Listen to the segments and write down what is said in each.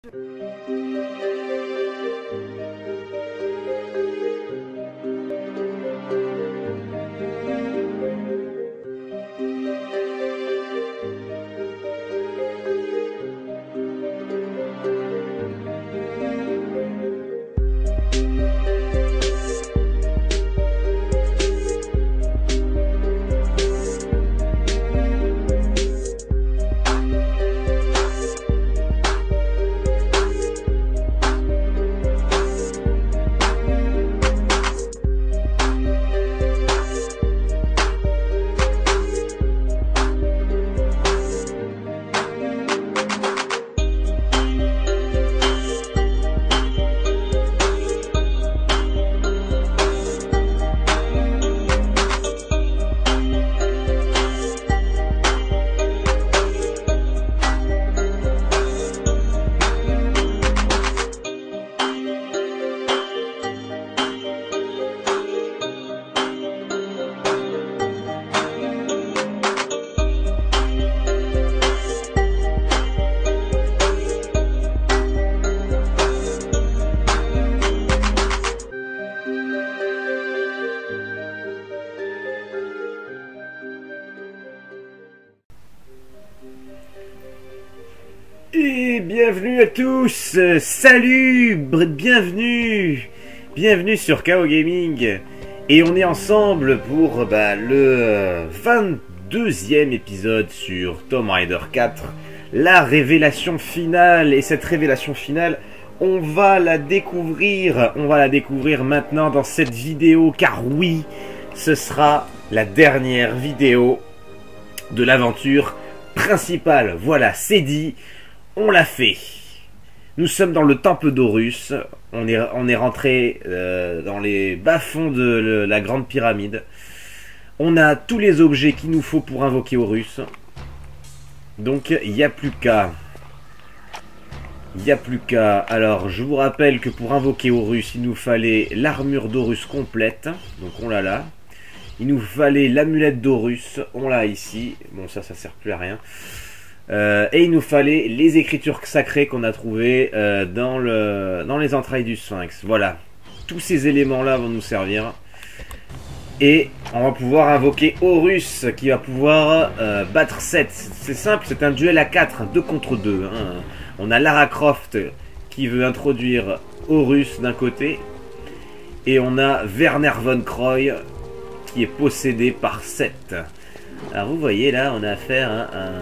Et bienvenue à tous, salut, bienvenue sur KO Gaming. Et on est ensemble pour le 22e épisode sur Tomb Raider 4, la révélation finale. Et cette révélation finale, on va la découvrir maintenant dans cette vidéo, car oui, ce sera la dernière vidéo de l'aventure principale. Voilà, c'est dit. On l'a fait. Nous sommes dans le temple d'Horus. On est rentré dans les bas-fonds de la grande pyramide. On a tous les objets qu'il nous faut pour invoquer Horus. Donc il n'y a plus qu'à. Alors je vous rappelle que pour invoquer Horus, il nous fallait l'armure d'Horus complète. Donc on l'a là. Il nous fallait l'amulette d'Horus. On l'a ici. Bon, ça sert plus à rien. Et il nous fallait les écritures sacrées qu'on a trouvées dans les entrailles du Sphinx. Voilà, tous ces éléments-là vont nous servir. Et on va pouvoir invoquer Horus qui va pouvoir battre Seth. C'est simple, c'est un duel à 4, 2 contre 2. Hein. On a Lara Croft qui veut introduire Horus d'un côté. Et on a Werner von Croy qui est possédé par Seth. Alors vous voyez là, on a affaire à un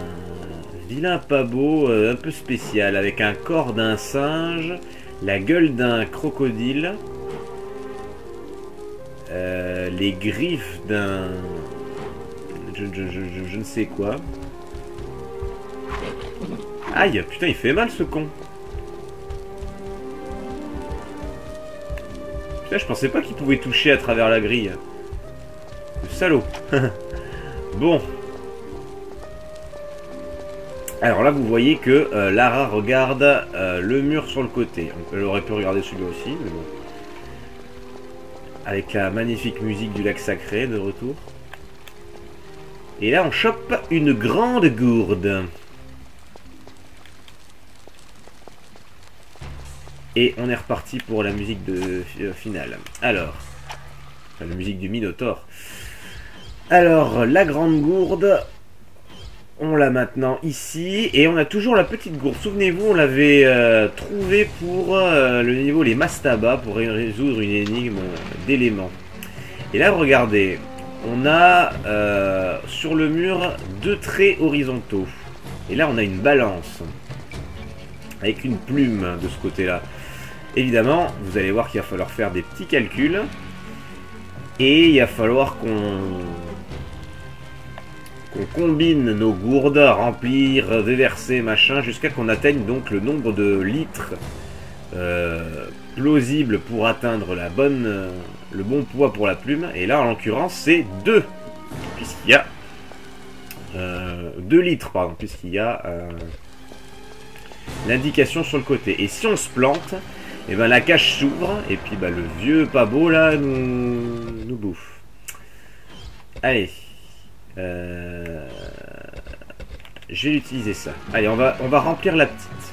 vilain pas beau, un peu spécial, avec un corps d'un singe, la gueule d'un crocodile, les griffes d'un... Je ne sais quoi. Aïe, putain, il fait mal ce con. Putain, je pensais pas qu'il pouvait toucher à travers la grille. Le salaud. Bon. Alors là, vous voyez que Lara regarde le mur sur le côté. Elle aurait pu regarder celui-là aussi, mais bon. Avec la magnifique musique du lac sacré de retour. Et là, on chope une grande gourde. Et on est reparti pour la musique de finale. Alors, enfin, la musique du Minotaure. Alors, la grande gourde... On l'a maintenant ici, et on a toujours la petite gourde. Souvenez-vous, on l'avait trouvée pour le niveau les mastabas, pour résoudre une énigme d'éléments. Et là, regardez, on a sur le mur 2 traits horizontaux. Et là, on a une balance, avec une plume de ce côté-là. Évidemment, vous allez voir qu'il va falloir faire des petits calculs. Et il va falloir qu'on combine nos gourdes, remplir, déverser, machin, jusqu'à qu'on atteigne donc le nombre de litres plausible pour atteindre le bon poids pour la plume. Et là, en l'occurrence, c'est 2, puisqu'il y a 2 litres, pardon, puisqu'il y a l'indication sur le côté. Et si on se plante, et ben la cage s'ouvre, et puis le vieux pas beau là nous bouffe. Allez. Je vais utiliser ça. Allez, on va remplir la petite.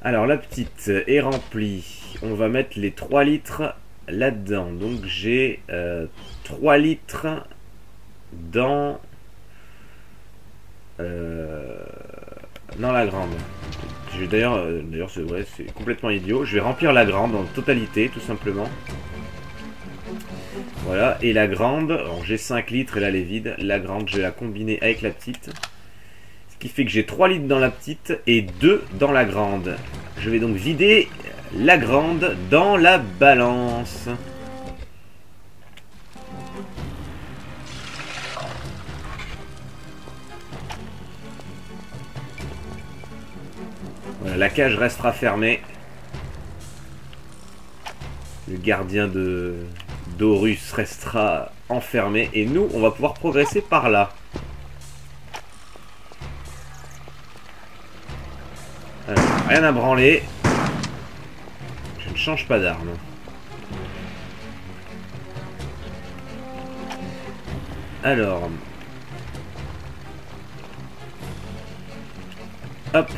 Alors la petite est remplie. On va mettre les 3 litres là-dedans. Donc j'ai 3 litres dans la grande. D'ailleurs c'est vrai, c'est complètement idiot. Je vais remplir la grande en totalité, tout simplement. Voilà, et la grande, j'ai 5 litres et là elle est vide. La grande, je vais la combiner avec la petite. Ce qui fait que j'ai 3 litres dans la petite et 2 dans la grande. Je vais donc vider la grande dans la balance. Voilà, la cage restera fermée. Le gardien d'Horus restera enfermé. Et nous, on va pouvoir progresser par là. Alors, rien à branler. Je ne change pas d'arme. Alors. Hop.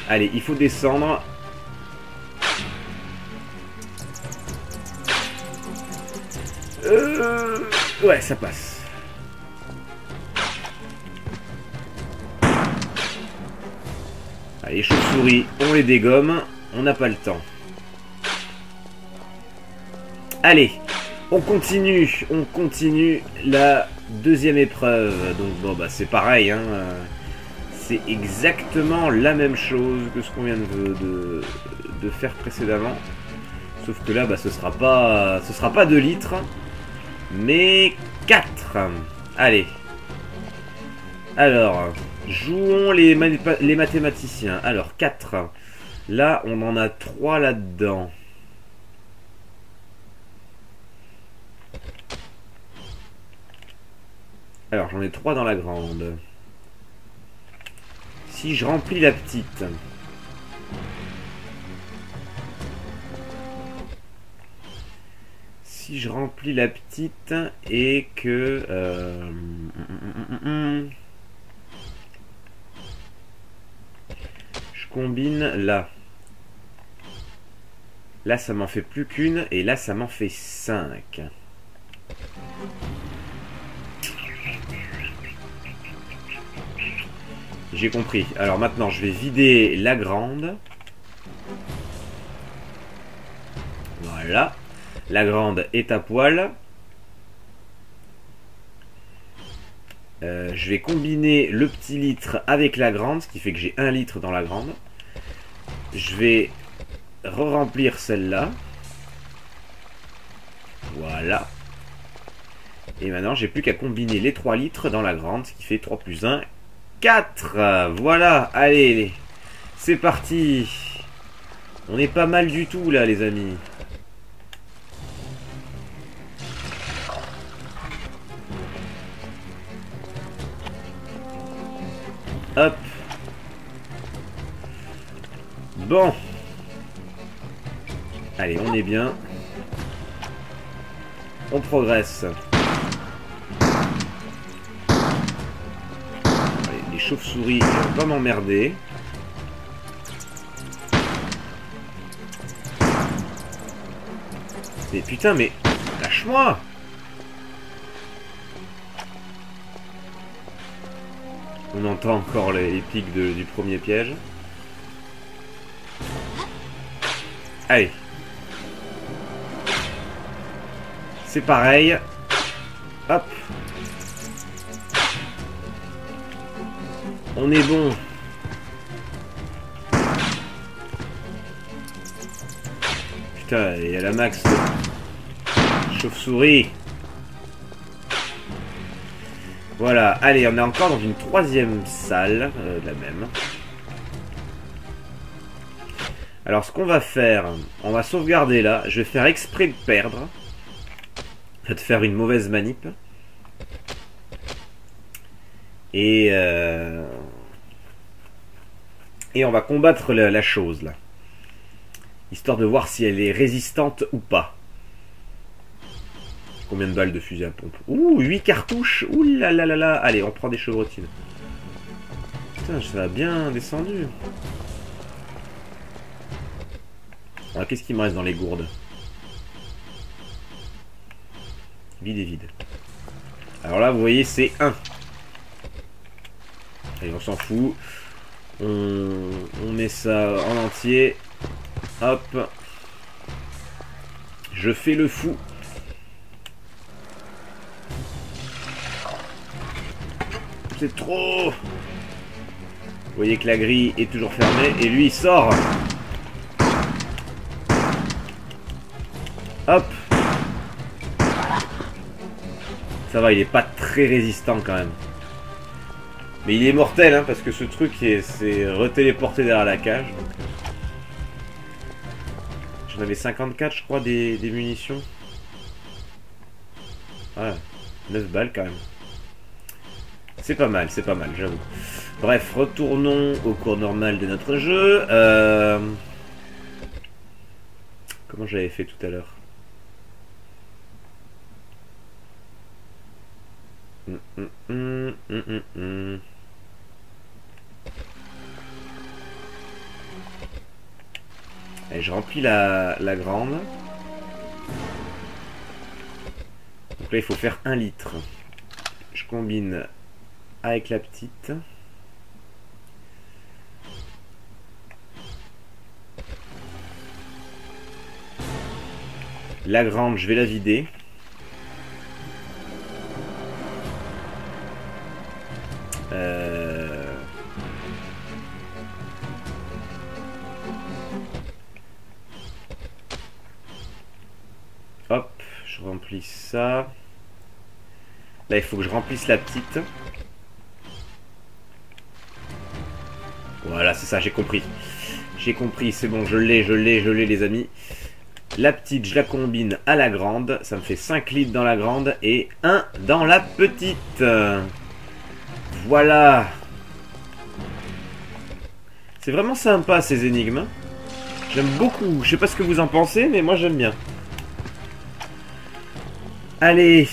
Allez, il faut descendre. Ouais, ça passe. Allez, chauves-souris, on les dégomme. On n'a pas le temps. Allez, on continue la deuxième épreuve. Donc bon, bah c'est pareil, hein. C'est exactement la même chose que ce qu'on vient de faire précédemment. Sauf que là, bah, ce sera pas 2 litres, mais 4. Allez. Alors, jouons les mathématiciens. Alors, 4. Là, on en a 3 là-dedans. Alors, j'en ai 3 dans la grande. Si je remplis la petite... Si je remplis la petite et que... je combine là. Là, ça m'en fait plus qu'une et là, ça m'en fait 5. J'ai compris. Alors maintenant, je vais vider la grande. Voilà. La grande est à poil. Je vais combiner le petit litre avec la grande, ce qui fait que j'ai 1 litre dans la grande. Je vais re-remplir celle-là. Voilà. Et maintenant, j'ai plus qu'à combiner les 3 litres dans la grande, ce qui fait 3 plus 1, 4. Voilà, allez, c'est parti. On est pas mal du tout là, les amis. Hop. Bon. Allez, on est bien. On progresse. Allez, les chauves-souris vont pas m'emmerder. Mais putain, mais lâche-moi! On entend encore les pics du premier piège. Allez. C'est pareil. Hop. On est bon. Putain, il y a la max de chauve-souris. Voilà, allez, on est encore dans une 3e salle, la même. Alors, ce qu'on va faire, on va sauvegarder là. Je vais faire exprès de perdre. De faire une mauvaise manip. Et on va combattre la chose, là. Histoire de voir si elle est résistante ou pas. Combien de balles de fusil à pompe? Ouh, 8 cartouches. Ouh là là là là. Allez, on prend des chevrotines. Putain, ça a bien descendu. Alors, qu'est-ce qu'il me reste dans les gourdes? Vide et vide. Alors là, vous voyez, c'est 1. Allez, on s'en fout. On met ça en entier. Hop. Je fais le fou. C'est trop. Vous voyez que la grille est toujours fermée. Et lui, il sort. Hop. Ça va, il est pas très résistant quand même. Mais il est mortel, hein, parce que ce truc s'est retéléporté derrière la cage. J'en avais 54, je crois, des munitions. Ouais, 9 balles quand même. C'est pas mal, j'avoue. Bref, retournons au cours normal de notre jeu. Comment j'avais fait tout à l'heure? Allez, je remplis la grande. Donc là, il faut faire 1 litre. Je combine avec la petite. La grande, je vais la vider. Hop, je remplis ça. Là, il faut que je remplisse la petite. Voilà, c'est ça, j'ai compris. J'ai compris, c'est bon, je l'ai, les amis. La petite, je la combine à la grande. Ça me fait 5 litres dans la grande et 1 dans la petite. Voilà. C'est vraiment sympa ces énigmes. J'aime beaucoup. Je sais pas ce que vous en pensez, mais moi j'aime bien. Allez.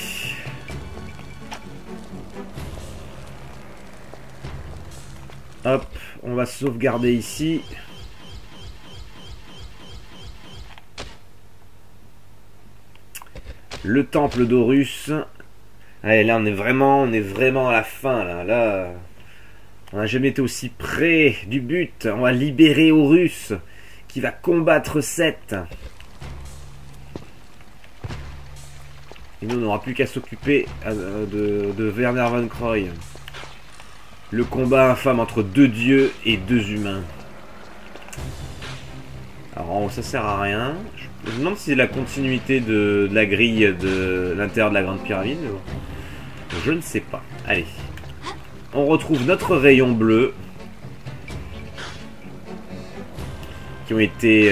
Hop, on va sauvegarder ici. Le temple d'Horus. Allez, là on est vraiment à la fin là. On n'a jamais été aussi près du but. On va libérer Horus qui va combattre Seth. Et nous on n'aura plus qu'à s'occuper de Werner von Croy. Le combat infâme entre 2 dieux et 2 humains. Alors ça sert à rien. Je me demande si c'est la continuité de la grille de l'intérieur de la grande pyramide. Je ne sais pas. Allez. On retrouve notre rayon bleu. Qui ont été...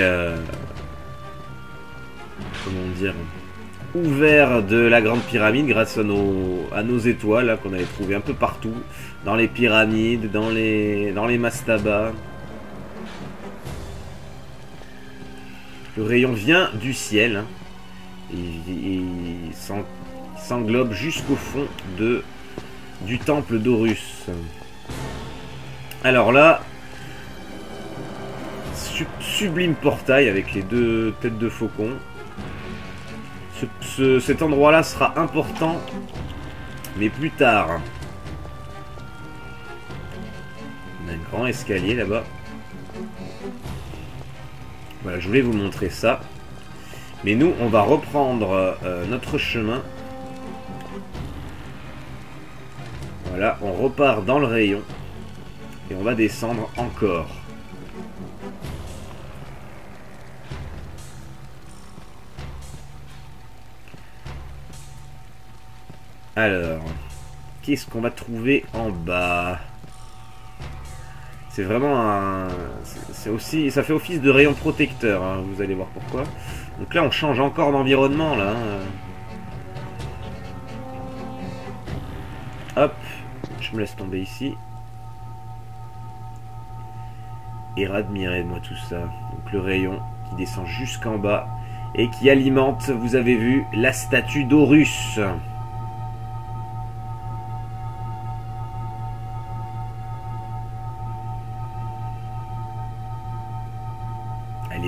comment dire... ouverts de la grande pyramide grâce à nos étoiles qu'on avait trouvées un peu partout. Dans les pyramides, dans les mastabas. Le rayon vient du ciel. Il s'englobe jusqu'au fond du temple d'Horus. Alors là, sublime portail avec les 2 têtes de faucon. Cet endroit-là sera important, mais plus tard. On a un grand escalier là-bas. Voilà, je voulais vous montrer ça. Mais nous, on va reprendre notre chemin. Voilà, on repart dans le rayon. Et on va descendre encore. Alors, qu'est-ce qu'on va trouver en bas? C'est vraiment un... c'est aussi, ça fait office de rayon protecteur, hein, vous allez voir pourquoi. Donc là, on change encore d'environnement, là. Hop, je me laisse tomber ici. Et admirez-moi tout ça. Donc le rayon qui descend jusqu'en bas et qui alimente, vous avez vu, la statue d'Horus.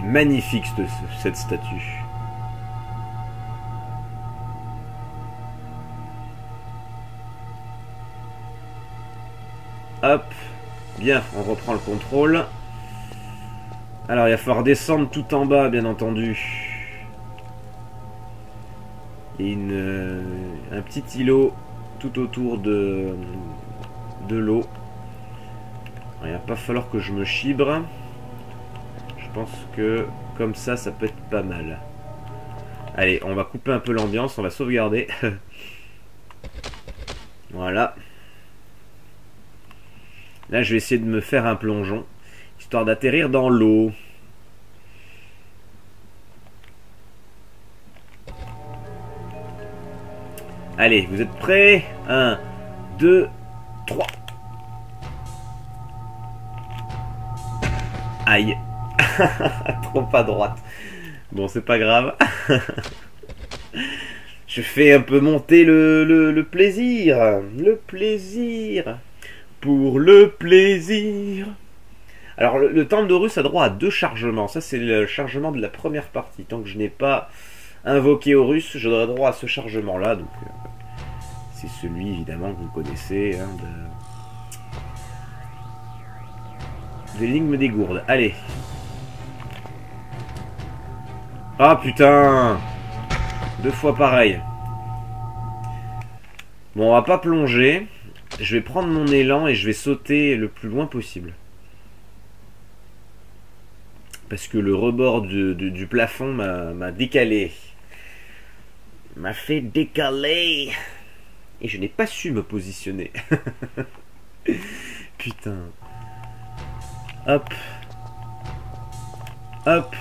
est magnifique cette statue. Hop, bien, on reprend le contrôle. Alors il va falloir descendre tout en bas, bien entendu. Et un petit îlot tout autour de l'eau. Il va pas falloir que je me chibre. Je pense que comme ça peut être pas mal. Allez, on va couper un peu l'ambiance, on va sauvegarder. Voilà. Là, je vais essayer de me faire un plongeon, histoire d'atterrir dans l'eau. Allez, vous êtes prêts? 1, 2, 3. Aïe. Trop à droite. Bon, c'est pas grave. Je fais un peu monter le plaisir. Le plaisir. Pour le plaisir. Alors, le temple d'Horus a droit à 2 chargements. Ça, c'est le chargement de la première partie. Tant que je n'ai pas invoqué Horus, j'aurai droit à ce chargement-là. Donc, c'est celui, évidemment, que vous connaissez. Hein, de l'énigme des gourdes. Allez. Ah, putain. 2 fois pareil. Bon, on va pas plonger. Je vais prendre mon élan et je vais sauter le plus loin possible. Parce que le rebord du plafond m'a décalé. M'a fait décaler. Et je n'ai pas su me positionner. Putain. Hop. Hop.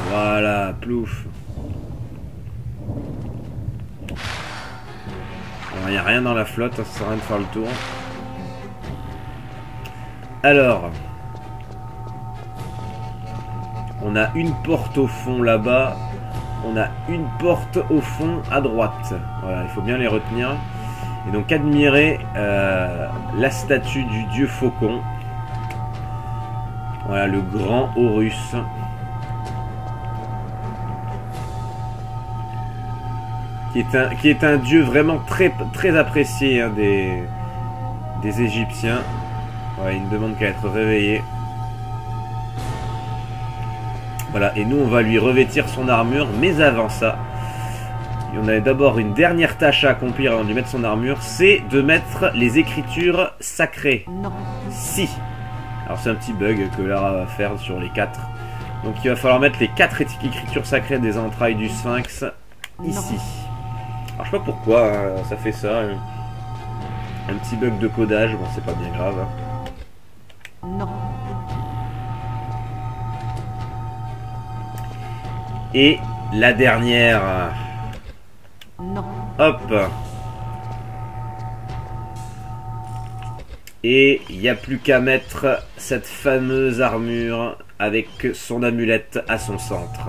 Voilà, plouf. Il n'y a rien dans la flotte, ça sert à rien de faire le tour. Alors, on a une porte au fond là-bas. On a une porte au fond à droite. Voilà, il faut bien les retenir. Et donc admirer la statue du dieu faucon. Voilà, le grand Horus. Qui est un dieu vraiment très apprécié hein, des Égyptiens. Ouais, il ne demande qu'à être réveillé. Voilà, et nous on va lui revêtir son armure, mais avant ça, on a d'abord une dernière tâche à accomplir avant de lui mettre son armure, c'est de mettre les écritures sacrées. Non. Si. Alors c'est un petit bug que Lara va faire sur les 4. Donc il va falloir mettre les 4 écritures sacrées des entrailles du Sphinx ici. Non. Alors je sais pas pourquoi hein, ça fait ça. Un petit bug de codage, bon c'est pas bien grave. Hein. Non. Et la dernière. Non. Hop. Et il n'y a plus qu'à mettre cette fameuse armure avec son amulette à son centre.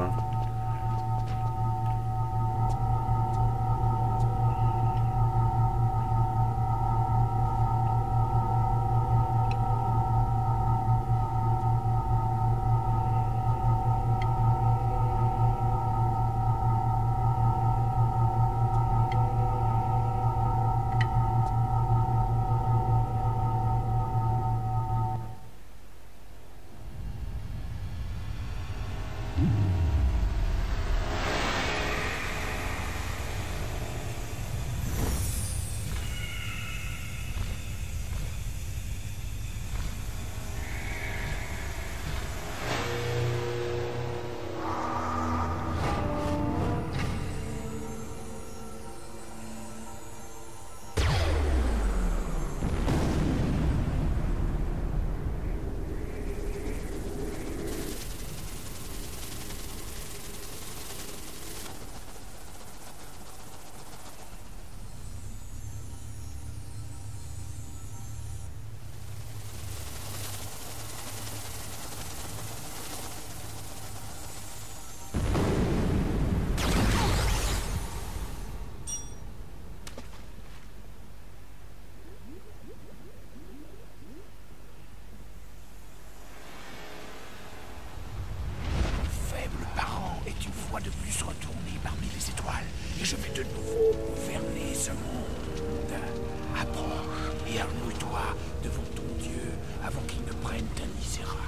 Approche et arme-toi devant ton Dieu avant qu'il ne prenne un misérable.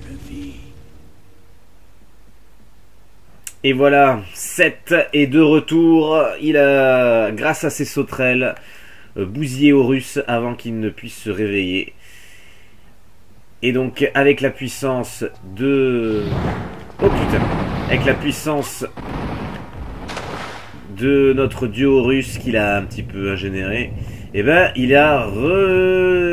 Levez. Et voilà, Seth est de retour. Il a, grâce à ses sauterelles, bousillé Horus avant qu'il ne puisse se réveiller. Et donc, avec la puissance de... Oh putain! Avec la puissance de notre dieu Horus qu'il a un petit peu ingénéré, et ben, il a renaki,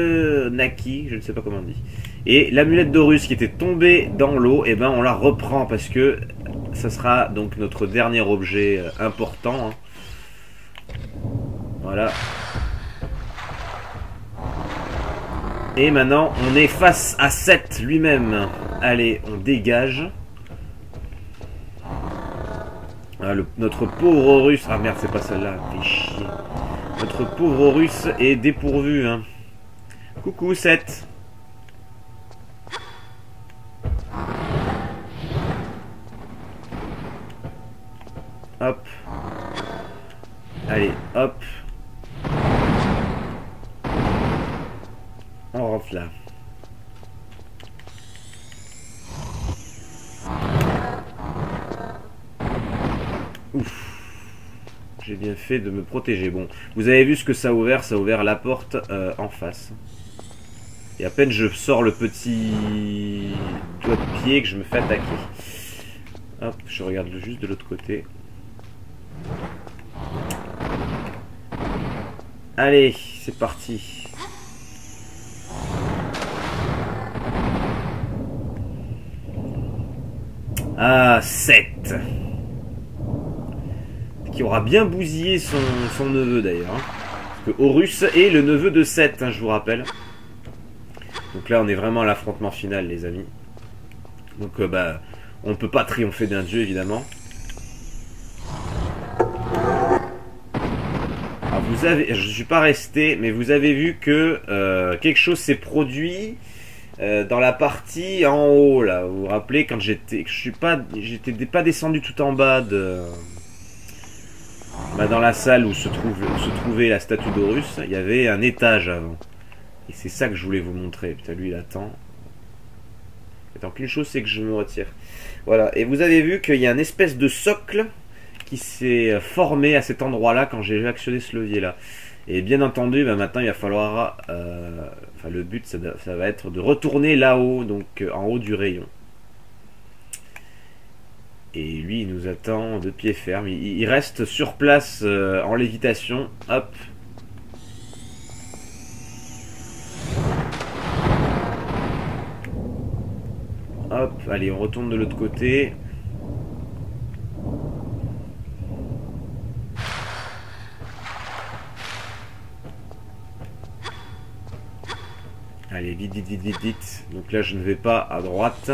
je ne sais pas comment on dit. Et l'amulette d'Horus qui était tombée dans l'eau, et ben, on la reprend parce que ça sera donc notre dernier objet important. Hein. Voilà. Et maintenant, on est face à Seth lui-même. Allez, on dégage. Ah, notre pauvre Horus... Ah merde, c'est pas celle-là. Fais chier. Notre pauvre Horus est dépourvu. Hein. Coucou, Seth. Hop. Allez, hop. On rentre là. Ouf. J'ai bien fait de me protéger. Bon, vous avez vu ce que ça a ouvert? Ça a ouvert la porte en face. Et à peine je sors le petit doigt de pied que je me fais attaquer. Hop, je regarde juste de l'autre côté. Allez, c'est parti. Ah, 7. Qui aura bien bousillé son neveu d'ailleurs. Hein. Parce que Horus est le neveu de Seth, hein, je vous rappelle. Donc là, on est vraiment à l'affrontement final, les amis. Donc, bah, on ne peut pas triompher d'un dieu, évidemment. Alors, vous avez, je ne suis pas resté, mais vous avez vu que quelque chose s'est produit dans la partie en haut, là. Vous vous rappelez, quand j'étais pas descendu tout en bas de... Bah, dans la salle où se trouvait la statue d'Horus, il y avait un étage avant. Et c'est ça que je voulais vous montrer. Putain, lui, il attend. Attends, qu'une chose, c'est que je me retire. Voilà. Et vous avez vu qu'il y a une espèce de socle qui s'est formé à cet endroit-là quand j'ai actionné ce levier-là. Et bien entendu, bah, maintenant, il va falloir... enfin, le but, ça va être de retourner là-haut, donc en haut du rayon. Et lui, il nous attend de pied ferme. Il reste sur place en lévitation. Hop. Hop. Allez, on retourne de l'autre côté. Allez, vite, vite, vite, vite, vite. Donc là, je ne vais pas à droite.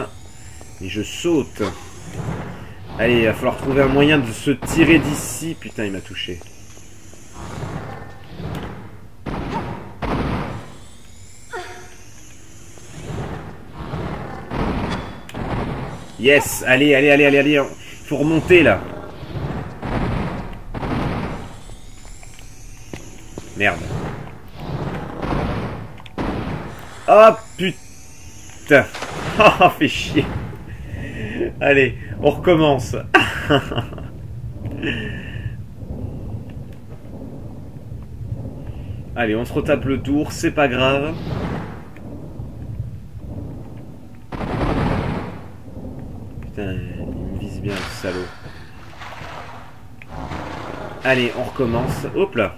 Mais je saute. Allez, il va falloir trouver un moyen de se tirer d'ici. Putain, il m'a touché. Yes, allez, allez, allez, allez, allez. Il faut remonter, là. Merde. Oh, putain. Oh, fait chier. Allez, on recommence. Allez, on se retape le tour, c'est pas grave. Putain, il me vise bien, ce salaud. Allez, on recommence. Hop là.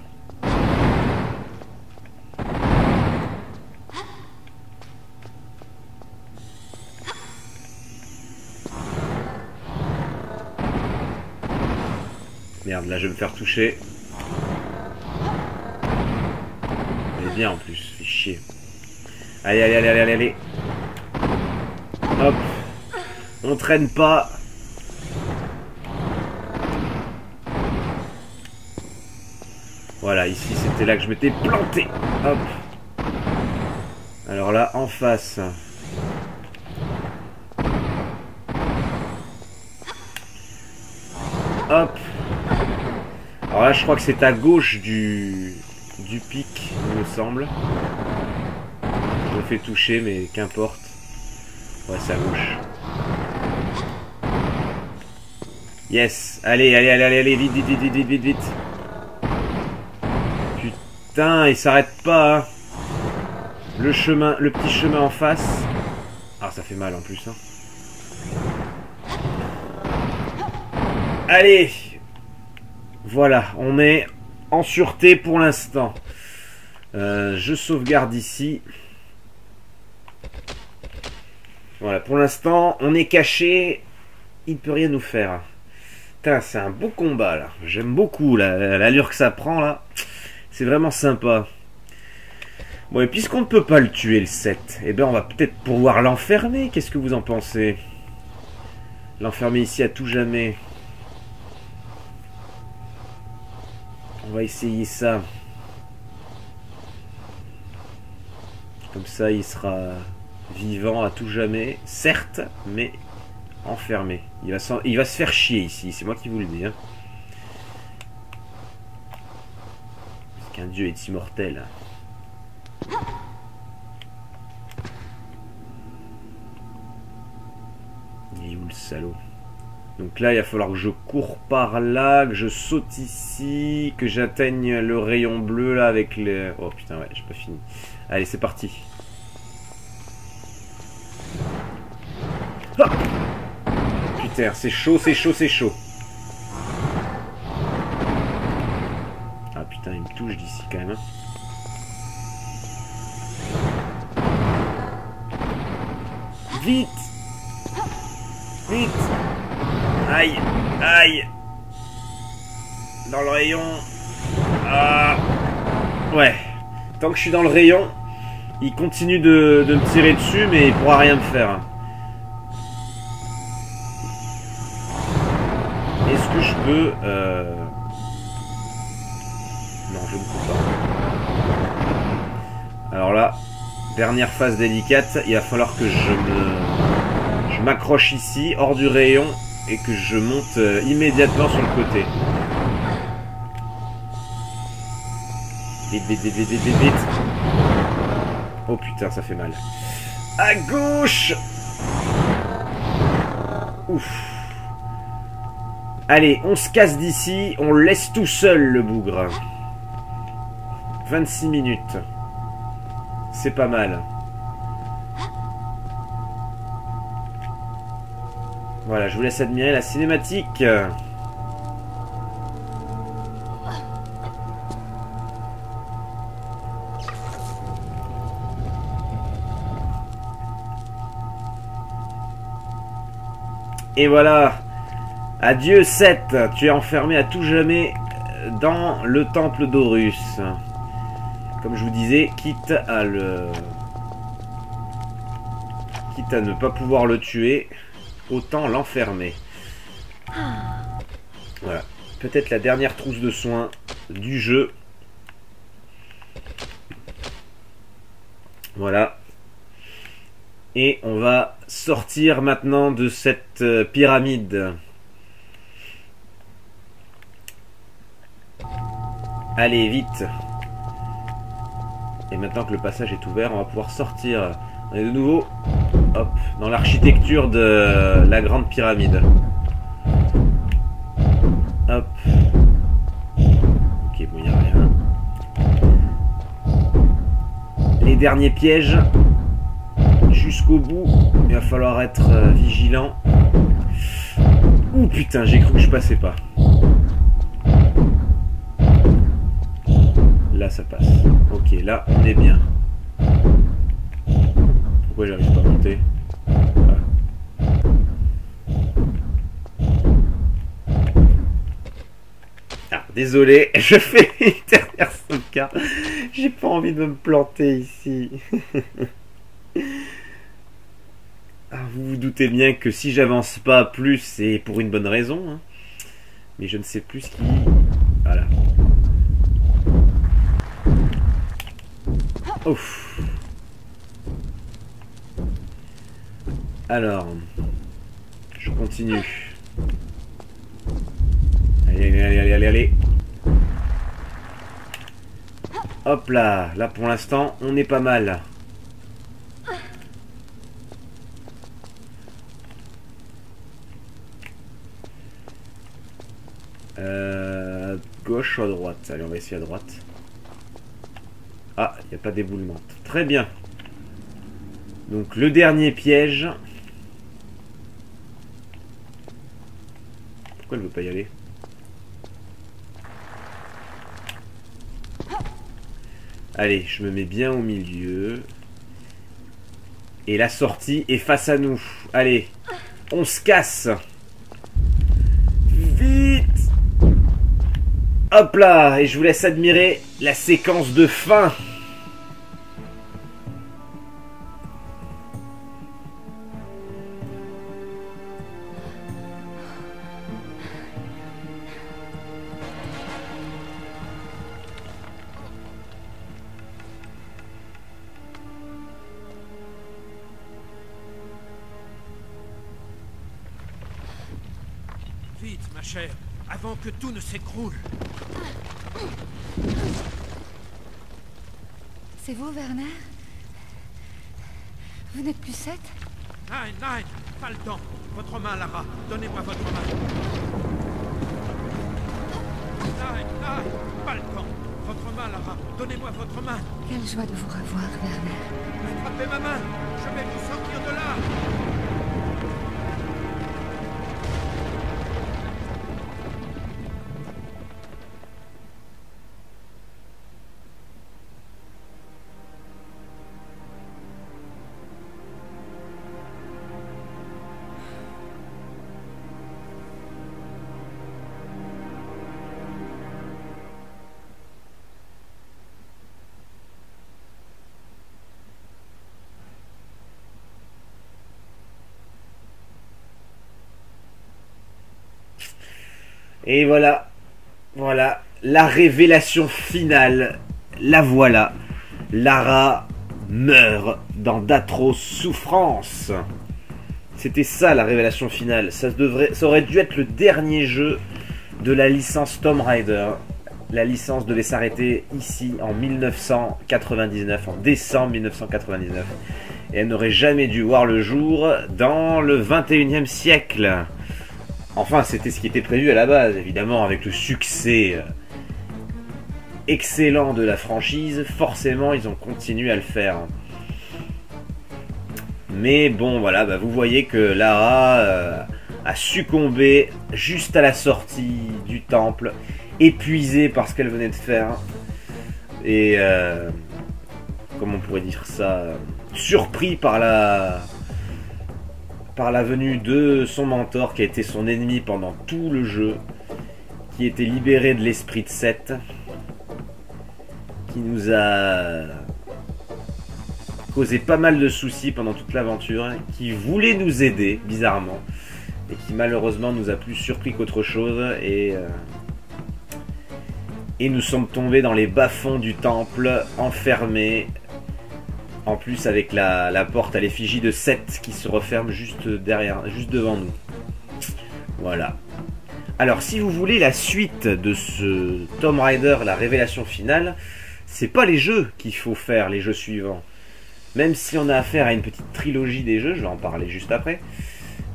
Merde, là je vais me faire toucher. Elle est bien en plus, fait chier. Allez, allez, allez, allez, allez. Hop. On traîne pas. Voilà, ici c'était là que je m'étais planté. Hop. Alors là, en face. Hop. Alors là, je crois que c'est à gauche du du pic, il me semble. Je me fais toucher, mais qu'importe. Ouais, c'est à gauche. Yes. Allez, allez, allez, allez, allez, vite, vite, vite, vite, vite, vite, vite. Putain, il s'arrête pas, hein. Le chemin, le petit chemin en face. Ah, ça fait mal en plus, hein. Allez. Voilà, on est en sûreté pour l'instant. Je sauvegarde ici. Voilà, pour l'instant, on est caché. Il ne peut rien nous faire. Putain, c'est un beau combat, là. J'aime beaucoup l'allure que ça prend, là. C'est vraiment sympa. Bon, et puisqu'on ne peut pas le tuer, le 7, eh bien, on va peut-être pouvoir l'enfermer. Qu'est-ce que vous en pensez? L'enfermer ici à tout jamais. On va essayer ça. Comme ça, il sera vivant à tout jamais. Certes, mais enfermé. Il va se faire chier ici. C'est moi qui vous le dis. Hein. Parce qu'un dieu est immortel. Il est où le salaud? Donc là, il va falloir que je cours par là, que je saute ici, que j'atteigne le rayon bleu là avec les... Oh putain, ouais, j'ai pas fini. Allez, c'est parti. Ah putain, c'est chaud, c'est chaud, c'est chaud. Ah putain, il me touche d'ici quand même. Hein. Vite! Vite! Aïe! Aïe! Dans le rayon. Ah! Ouais. Tant que je suis dans le rayon, il continue de me tirer dessus, mais il pourra rien me faire. Est-ce que je peux... Non, je ne peux pas. Alors là, dernière phase délicate, il va falloir que je m'accroche ici, hors du rayon, et que je monte immédiatement sur le côté. Vite, vite, vite, vite, vite, vite, vite. Oh putain, ça fait mal. À gauche. Ouf. Allez, on se casse d'ici, on le laisse tout seul, le bougre. 26 minutes. C'est pas mal. Voilà, je vous laisse admirer la cinématique. Et voilà. Adieu 7, tu es enfermé à tout jamais dans le temple d'Horus. Comme je vous disais, quitte à ne pas pouvoir le tuer, autant l'enfermer. Voilà. Peut-être la dernière trousse de soins du jeu. Voilà. Et on va sortir maintenant de cette pyramide. Allez, vite. Et maintenant que le passage est ouvert, on va pouvoir sortir. On est de nouveau, hop, dans l'architecture de la grande pyramide. Hop. Ok, bon, il n'y a rien. Les derniers pièges. Jusqu'au bout. Il va falloir être vigilant. Ouh, putain, j'ai cru que je passais pas. Là, ça passe. Ok, là, on est bien. Pourquoi j'arrive pas à monter? Voilà. Ah, désolé, je fais une dernière sauvegarde. J'ai pas envie de me planter ici. Ah, vous vous doutez bien que si j'avance pas plus, c'est pour une bonne raison. Hein. Mais je ne sais plus ce qui... Voilà. Ouf. Alors, je continue. Allez, allez, allez, allez, allez. Hop là, là pour l'instant, on est pas mal. Gauche ou à droite? Allez, on va essayer à droite. Ah, il n'y a pas d'éboulement. Très bien. Donc le dernier piège. Pourquoi elle veut pas y aller? Allez, je me mets bien au milieu. Et la sortie est face à nous. Allez, on se casse. Vite! Hop là! Et je vous laisse admirer la séquence de fin. Vite, ma chère, avant que tout ne s'écroule. C'est vous, Werner? Vous n'êtes plus Seth? Nein, nein, pas le temps. Votre main, Lara. Donnez-moi votre main. Nein, nein, pas le temps. Votre main, Lara. Donnez-moi votre main. Quelle joie de vous revoir, Werner. Attrapez ma main. Je vais vous sortir de là. Et voilà. Voilà. La révélation finale. La voilà. Lara meurt dans d'atroces souffrances. C'était ça la révélation finale. Ça aurait dû être le dernier jeu de la licence Tomb Raider. La licence devait s'arrêter ici en 1999, en décembre 1999. Et elle n'aurait jamais dû voir le jour dans le 21e siècle. Enfin, c'était ce qui était prévu à la base, évidemment, avec le succès excellent de la franchise. Forcément, ils ont continué à le faire. Mais bon, voilà, bah, vous voyez que Lara a succombé juste à la sortie du temple, épuisée par ce qu'elle venait de faire. Et, comment on pourrait dire ça, surpris par la venue de son mentor qui a été son ennemi pendant tout le jeu, qui était libéré de l'esprit de Seth, qui nous a causé pas mal de soucis pendant toute l'aventure, qui voulait nous aider bizarrement et qui malheureusement nous a plus surpris qu'autre chose, et nous sommes tombés dans les bas-fonds du temple, enfermés. En plus avec la porte à l'effigie de Seth qui se referme juste derrière, juste devant nous. Voilà. Alors si vous voulez la suite de ce Tomb Raider, la révélation finale, c'est pas les jeux qu'il faut faire, les jeux suivants. Même si on a affaire à une petite trilogie des jeux, je vais en parler juste après.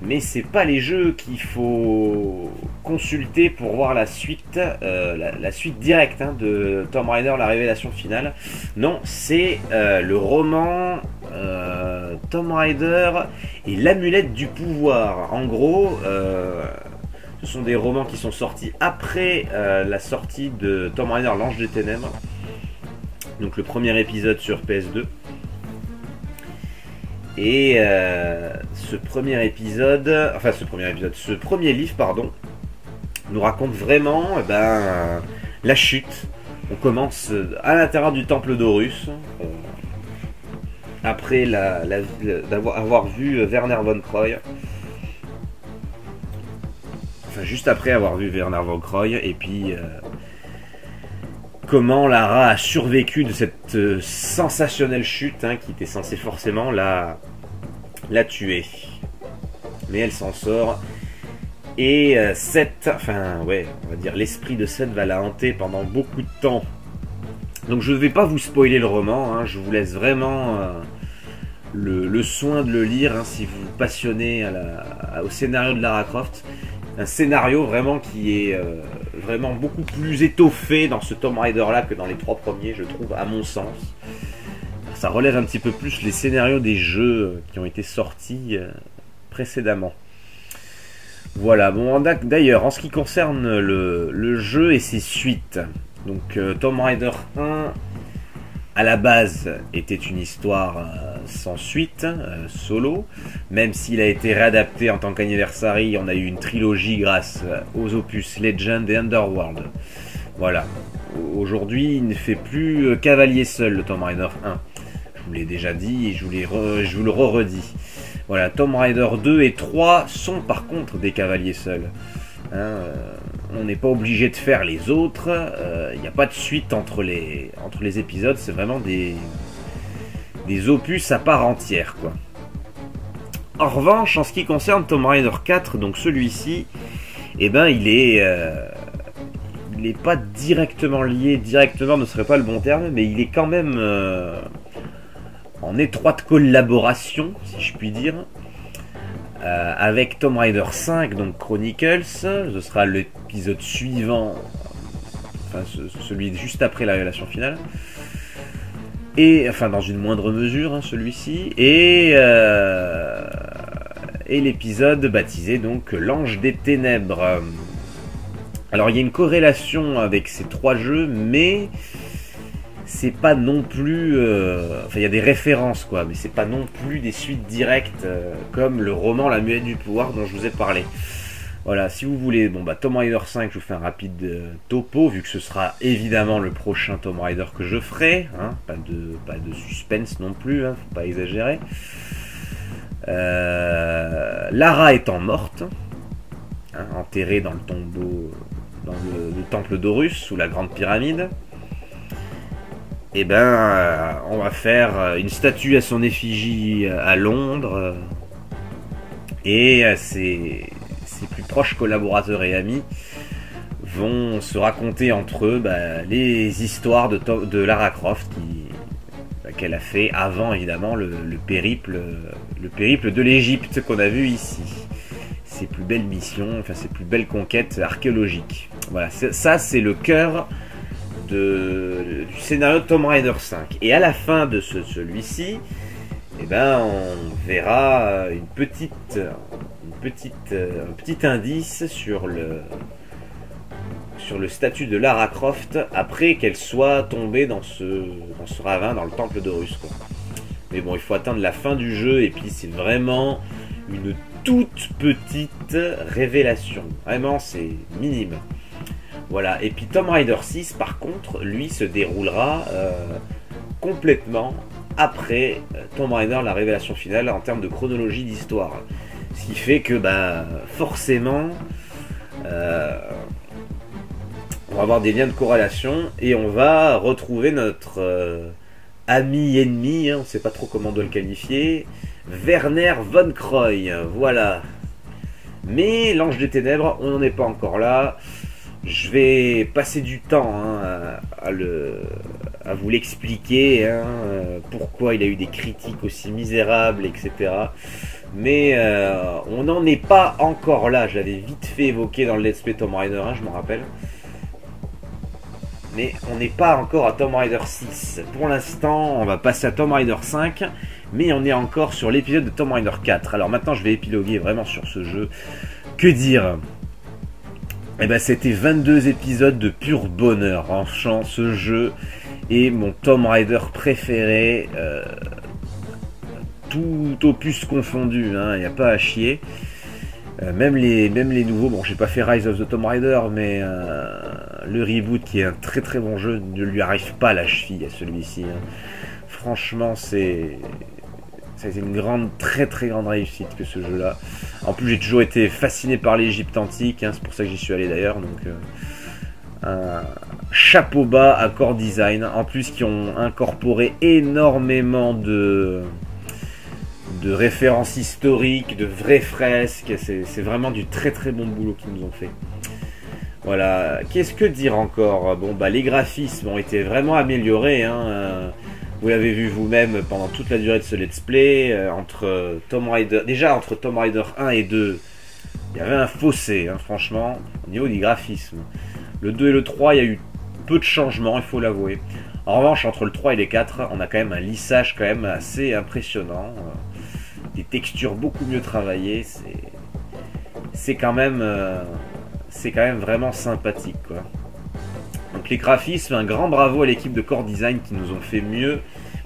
Mais c'est pas les jeux qu'il faut consulter pour voir la suite, la suite directe de Tomb Raider, la révélation finale. Non, c'est le roman Tomb Raider et l'amulette du pouvoir. En gros, ce sont des romans qui sont sortis après la sortie de Tomb Raider, l'Ange des Ténèbres. Donc le premier épisode sur PS2. Et ce premier livre, pardon, nous raconte vraiment la chute. On commence à l'intérieur du temple d'Horus, après avoir vu Werner von Croy. Enfin, juste après avoir vu Werner von Croy, et puis comment Lara a survécu de cette sensationnelle chute qui était censée forcément la tuer. Mais elle s'en sort. Et Seth, on va dire l'esprit de Seth va la hanter pendant beaucoup de temps. Donc je ne vais pas vous spoiler le roman, hein, je vous laisse vraiment le soin de le lire hein, si vous vous passionnez au scénario de Lara Croft. Un scénario vraiment qui est vraiment beaucoup plus étoffé dans ce Tomb Raider là que dans les 3 premiers, je trouve, à mon sens. Ça relève un petit peu plus les scénarios des jeux qui ont été sortis précédemment. Voilà, bon, d'ailleurs, en ce qui concerne le jeu et ses suites, donc Tomb Raider 1, à la base, était une histoire sans suite, solo, même s'il a été réadapté en tant qu'anniversary, on a eu une trilogie grâce aux opus Legend et Underworld. Voilà, aujourd'hui, il ne fait plus cavalier seul, le Tomb Raider 1. Je vous l'ai déjà dit et je vous le redis. Voilà, Tomb Raider 2 et 3 sont par contre des cavaliers seuls. Hein, on n'est pas obligé de faire les autres. Il n'y a pas de suite entre les épisodes. C'est vraiment des opus à part entière, quoi. En revanche, en ce qui concerne Tomb Raider 4, donc celui-ci, eh ben, il est pas directement lié. Directement ne serait pas le bon terme, mais il est quand même en étroite collaboration, si je puis dire, avec Tomb Raider 5, donc Chronicles. Ce sera l'épisode suivant, enfin celui juste après la révélation finale, et enfin dans une moindre mesure hein, celui-ci, et l'épisode baptisé donc l'Ange des Ténèbres. Alors il y a une corrélation avec ces 3 jeux, mais c'est pas non plus... enfin, il y a des références, quoi, mais c'est pas non plus des suites directes, comme le roman La Muette du Pouvoir dont je vous ai parlé. Voilà, si vous voulez, bon, bah, Tomb Raider 5, je vous fais un rapide topo, vu que ce sera évidemment le prochain Tomb Raider que je ferai, hein, pas de suspense non plus, hein, faut pas exagérer. Lara étant morte, hein, enterrée dans le tombeau, dans le temple d'Horus, sous la Grande Pyramide, eh ben, on va faire une statue à son effigie à Londres, et ses plus proches collaborateurs et amis vont se raconter entre eux les histoires de Lara Croft qu'elle a fait avant évidemment le périple de l'Égypte qu'on a vu ici. Ses plus belles missions, enfin ses plus belles conquêtes archéologiques. Voilà, ça c'est le cœur du scénario de Tomb Raider 5. Et à la fin de celui-ci, eh ben, on verra un petit indice sur le statut de Lara Croft après qu'elle soit tombée dans ce ravin, dans le temple d'Horus, quoi. Mais bon, il faut attendre la fin du jeu, et puis c'est vraiment une toute petite révélation. Vraiment, c'est minime. Voilà, et puis Tomb Raider 6, par contre, lui, se déroulera complètement après Tomb Raider, la révélation finale, en termes de chronologie d'histoire. Ce qui fait que, forcément, on va avoir des liens de corrélation, et on va retrouver notre ami-ennemi, hein, on ne sait pas trop comment on doit le qualifier, Werner von Croy, voilà. Mais l'Ange des Ténèbres, on n'en est pas encore là. Je vais passer du temps à vous l'expliquer, hein, pourquoi il a eu des critiques aussi misérables, etc. Mais on n'en est pas encore là. Je l'avais vite fait évoquer dans le Let's Play Tomb Raider 1, je m'en rappelle. Mais on n'est pas encore à Tomb Raider 6. Pour l'instant, on va passer à Tomb Raider 5, mais on est encore sur l'épisode de Tomb Raider 4. Alors maintenant, je vais épiloguer vraiment sur ce jeu. Que dire ? Eh ben, c'était 22 épisodes de pur bonheur. Franchement, ce jeu est mon Tomb Raider préféré. Tout opus confondu, il n'y a pas à chier. Même les nouveaux, bon, j'ai pas fait Rise of the Tomb Raider, mais le reboot, qui est un très très bon jeu, ne lui arrive pas à la cheville à celui-ci. Franchement, ça a été une très très grande réussite que ce jeu-là. En plus, j'ai toujours été fasciné par l'Égypte antique, c'est pour ça que j'y suis allé d'ailleurs. Donc, un chapeau bas à Core Design. En plus, qui ont incorporé énormément de références historiques, de vraies fresques. C'est vraiment du très très bon boulot qu'ils nous ont fait. Voilà, qu'est-ce que dire encore? Bon bah les graphismes ont été vraiment améliorés, hein. Vous l'avez vu vous-même pendant toute la durée de ce let's play, entre Tomb Raider, déjà entre Tomb Raider 1 et 2, il y avait un fossé, hein, franchement, au niveau du graphisme. Le 2 et le 3, il y a eu peu de changements, il faut l'avouer. En revanche, entre le 3 et les 4, on a quand même un lissage quand même assez impressionnant. Des textures beaucoup mieux travaillées, c'est quand même vraiment sympathique, quoi. Donc les graphismes, un grand bravo à l'équipe de Core Design qui nous ont fait mieux,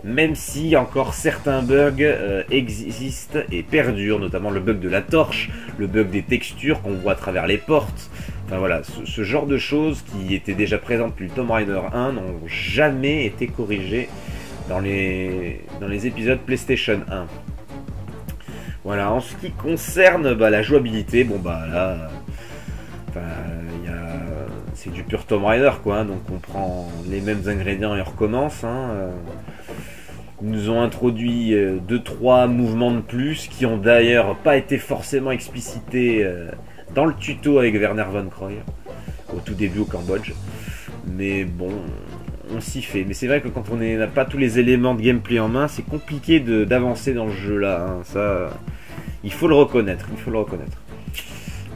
même si encore certains bugs existent et perdurent, notamment le bug de la torche, le bug des textures qu'on voit à travers les portes. Enfin voilà, ce genre de choses qui étaient déjà présentes depuis le Tomb Raider 1 n'ont jamais été corrigées dans les épisodes PlayStation 1. Voilà, en ce qui concerne la jouabilité, bon bah là, c'est du pur Tomb Raider, quoi, hein, donc on prend les mêmes ingrédients et on recommence, hein. Ils nous ont introduit 2-3 mouvements de plus qui ont d'ailleurs pas été forcément explicités dans le tuto avec Werner von Croy au tout début au Cambodge, mais bon, on s'y fait. Mais c'est vrai que quand on n'a pas tous les éléments de gameplay en main, c'est compliqué d'avancer dans ce jeu là, hein. Ça, il faut le reconnaître,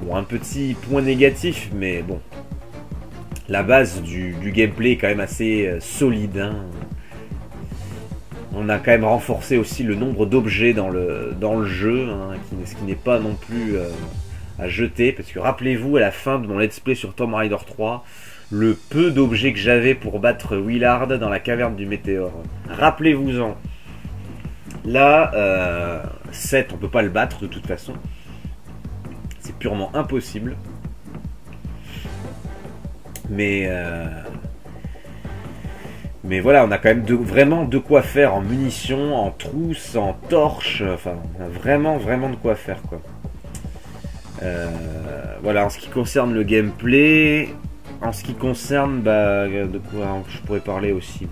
Bon, un petit point négatif, mais bon, la base du gameplay est quand même assez solide, hein. On a quand même renforcé aussi le nombre d'objets dans le jeu, hein, ce qui n'est pas non plus à jeter, parce que rappelez-vous, à la fin de mon let's play sur Tomb Raider 3, le peu d'objets que j'avais pour battre Willard dans la caverne du météore. Rappelez-vous-en. Là, 7, on peut pas le battre de toute façon. C'est purement impossible. Mais voilà, on a quand même vraiment de quoi faire en munitions, en trousses, en torches. Enfin, on a vraiment de quoi faire, quoi. Voilà, en ce qui concerne le gameplay, en ce qui concerne, de quoi je pourrais parler aussi.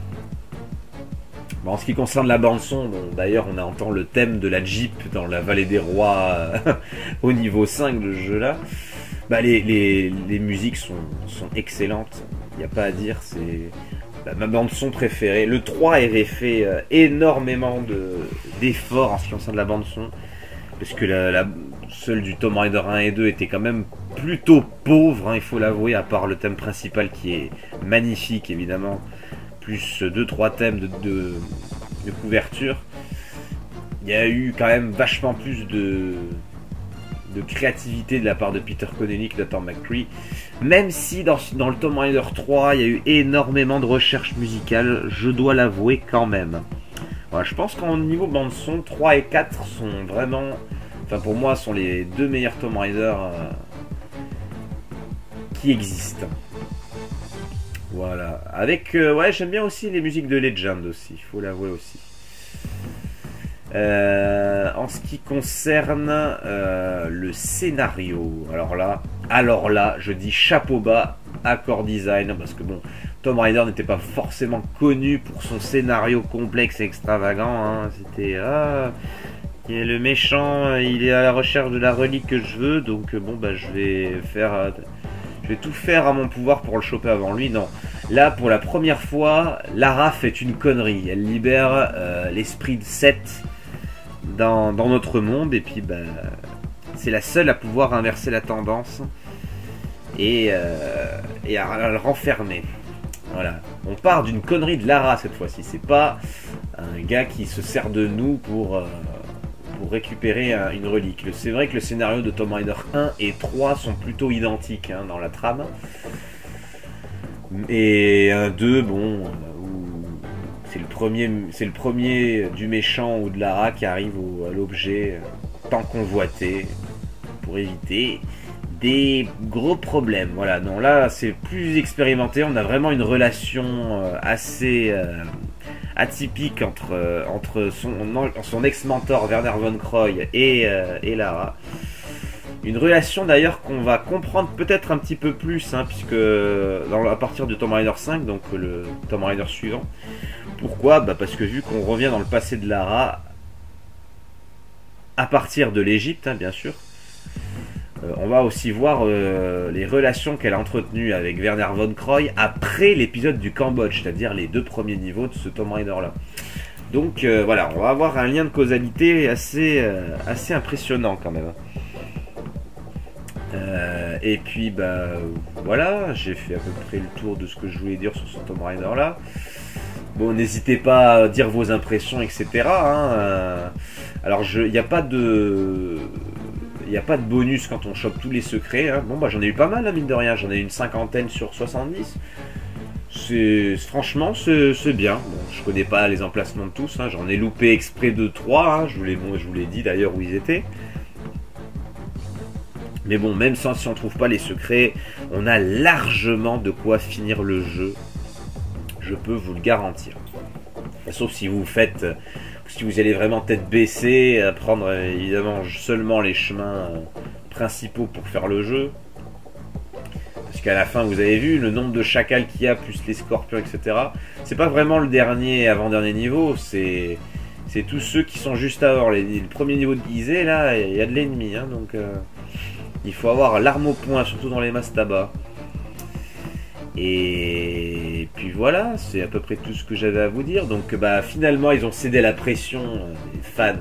Bon, en ce qui concerne la bande son, bon, d'ailleurs on entend le thème de la Jeep dans la vallée des rois au niveau 5 de ce jeu là. Les musiques sont excellentes, il n'y a pas à dire, c'est ma bande son préférée. Le 3 avait fait énormément d'efforts en ce qui concerne la bande son, parce que celle du Tomb Raider 1 et 2 était quand même plutôt pauvre, hein, il faut l'avouer, à part le thème principal qui est magnifique évidemment, plus 2-3 thèmes de couverture. Il y a eu quand même vachement plus de créativité de la part de Peter Connelly que de Tom McCree, même si dans le Tomb Raider 3 il y a eu énormément de recherche musicale, je dois l'avouer quand même. Voilà, je pense qu'en niveau bande son, 3 et 4 sont vraiment, enfin pour moi, sont les deux meilleurs Tomb Raider qui existent. Voilà, avec ouais, j'aime bien aussi les musiques de Legend aussi, il faut l'avouer aussi. En ce qui concerne le scénario, alors là, je dis chapeau bas à Core Design, parce que bon, Tomb Raider n'était pas forcément connu pour son scénario complexe et extravagant, hein. C'était le méchant, il est à la recherche de la relique que je veux, donc bon je vais tout faire à mon pouvoir pour le choper avant lui. Non, là pour la première fois, Lara fait une connerie, elle libère l'esprit de Seth dans notre monde, et puis c'est la seule à pouvoir inverser la tendance et à le renfermer. Voilà, on part d'une connerie de Lara cette fois-ci, c'est pas un gars qui se sert de nous pour récupérer une relique. C'est vrai que le scénario de Tomb Raider 1 et 3 sont plutôt identiques, hein, dans la trame, et un 2, bon, c'est le premier du méchant ou de Lara qui arrive à l'objet tant convoité pour éviter des gros problèmes. Voilà, non, là c'est plus expérimenté, on a vraiment une relation assez atypique entre son ex-mentor Werner von Croy et Lara. Une relation d'ailleurs qu'on va comprendre peut-être un petit peu plus, hein, puisque à partir de Tomb Raider 5, donc le Tomb Raider suivant. Pourquoi ? Parce que vu qu'on revient dans le passé de Lara, à partir de l'Égypte, hein, bien sûr, on va aussi voir les relations qu'elle a entretenues avec Werner von Croy après l'épisode du Cambodge, c'est-à-dire les 2 premiers niveaux de ce Tomb Raider là. Donc voilà, on va avoir un lien de causalité assez impressionnant quand même. Et puis bah voilà, j'ai fait à peu près le tour de ce que je voulais dire sur ce Tomb Raider là. Bon, n'hésitez pas à dire vos impressions, etc. Hein. Alors il n'y a pas de bonus quand on chope tous les secrets. Hein. Bon bah j'en ai eu pas mal, hein, mine de rien, j'en ai eu une 50aine sur 70. Franchement c'est bien. Bon, je connais pas les emplacements de tous, hein. J'en ai loupé exprès de 3, hein. Je vous l'ai dit d'ailleurs où ils étaient. Mais bon, même si on trouve pas les secrets, on a largement de quoi finir le jeu. Je peux vous le garantir. Sauf si vous si vous allez vraiment tête baissée, à prendre évidemment seulement les chemins principaux pour faire le jeu. Parce qu'à la fin, vous avez vu le nombre de chacals qu'il y a, plus les scorpions, etc. C'est pas vraiment le dernier, avant-dernier niveau, c'est tous ceux qui sont juste avant. Le premier niveau de Gizeh, là, il y a de l'ennemi, hein, donc il faut avoir l'arme au poing, surtout dans les mastabas. Et puis voilà, c'est à peu près tout ce que j'avais à vous dire. Donc bah finalement ils ont cédé à la pression des fans.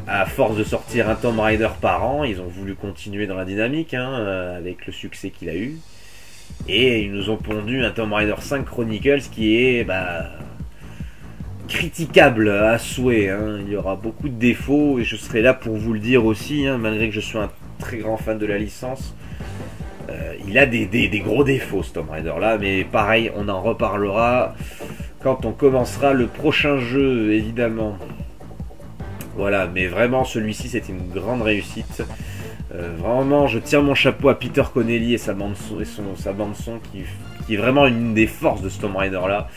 À force de sortir un Tomb Raider par an, ils ont voulu continuer dans la dynamique, hein, avec le succès qu'il a eu. Et ils nous ont pondu un Tomb Raider 5 Chronicles qui est critiquable à souhait, hein. Il y aura beaucoup de défauts et je serai là pour vous le dire aussi, hein, malgré que je suis un très grand fan de la licence. Il a des gros défauts ce Tomb Raider là, mais pareil, on en reparlera quand on commencera le prochain jeu, évidemment. Voilà, mais vraiment celui-ci c'était une grande réussite. Vraiment, je tire mon chapeau à Peter Connelly et sa bande son qui est vraiment une des forces de ce Tomb Raider là.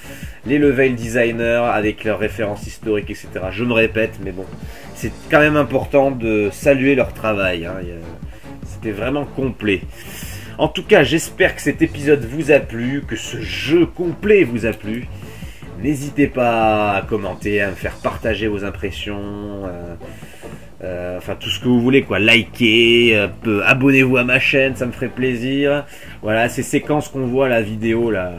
Les level designers avec leurs références historiques, etc. Je me répète, mais bon, c'est quand même important de saluer leur travail, hein. C'était vraiment complet. En tout cas, j'espère que cet épisode vous a plu, que ce jeu complet vous a plu. N'hésitez pas à commenter, à me faire partager vos impressions, enfin tout ce que vous voulez, quoi. Likez, abonnez-vous à ma chaîne, ça me ferait plaisir. Voilà, ces séquences qu'on voit à la vidéo là,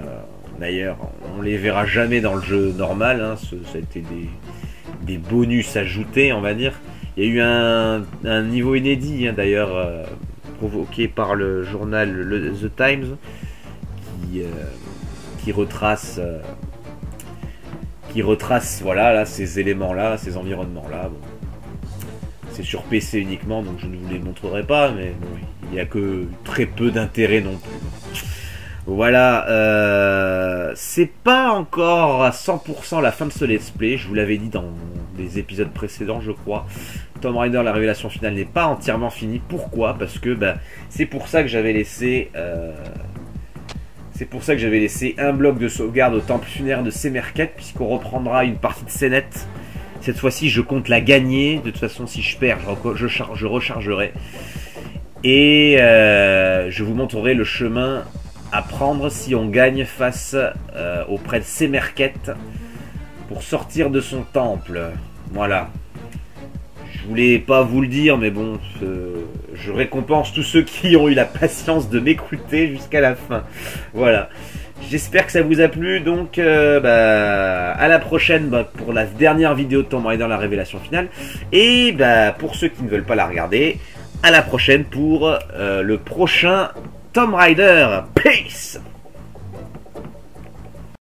d'ailleurs, on les verra jamais dans le jeu normal, hein. Ça a été des bonus ajoutés, on va dire. Il y a eu un niveau inédit, hein, d'ailleurs, provoqué par le journal The Times, qui retrace voilà là, ces éléments là, ces environnements là. Bon. C'est sur PC uniquement, donc je ne vous les montrerai pas, mais bon, il n'y a que très peu d'intérêt non plus. Voilà, c'est pas encore à 100% la fin de ce let's play, je vous l'avais dit dans des épisodes précédents, je crois. Tomb Raider, la révélation finale n'est pas entièrement finie. Pourquoi? Parce que c'est pour ça que j'avais laissé un bloc de sauvegarde au temple funéraire de Semerkhet, puisqu'on reprendra une partie de Senet. Cette fois-ci, je compte la gagner. De toute façon, si je perds, je rechargerai. Et je vous montrerai le chemin à prendre si on gagne face auprès de Semerkhet pour sortir de son temple. Voilà. Je voulais pas vous le dire, mais bon, je récompense tous ceux qui ont eu la patience de m'écouter jusqu'à la fin. Voilà. J'espère que ça vous a plu, donc à la prochaine pour la dernière vidéo de Tomb Raider, la révélation finale. Et pour ceux qui ne veulent pas la regarder, à la prochaine pour le prochain Tomb Raider. Peace!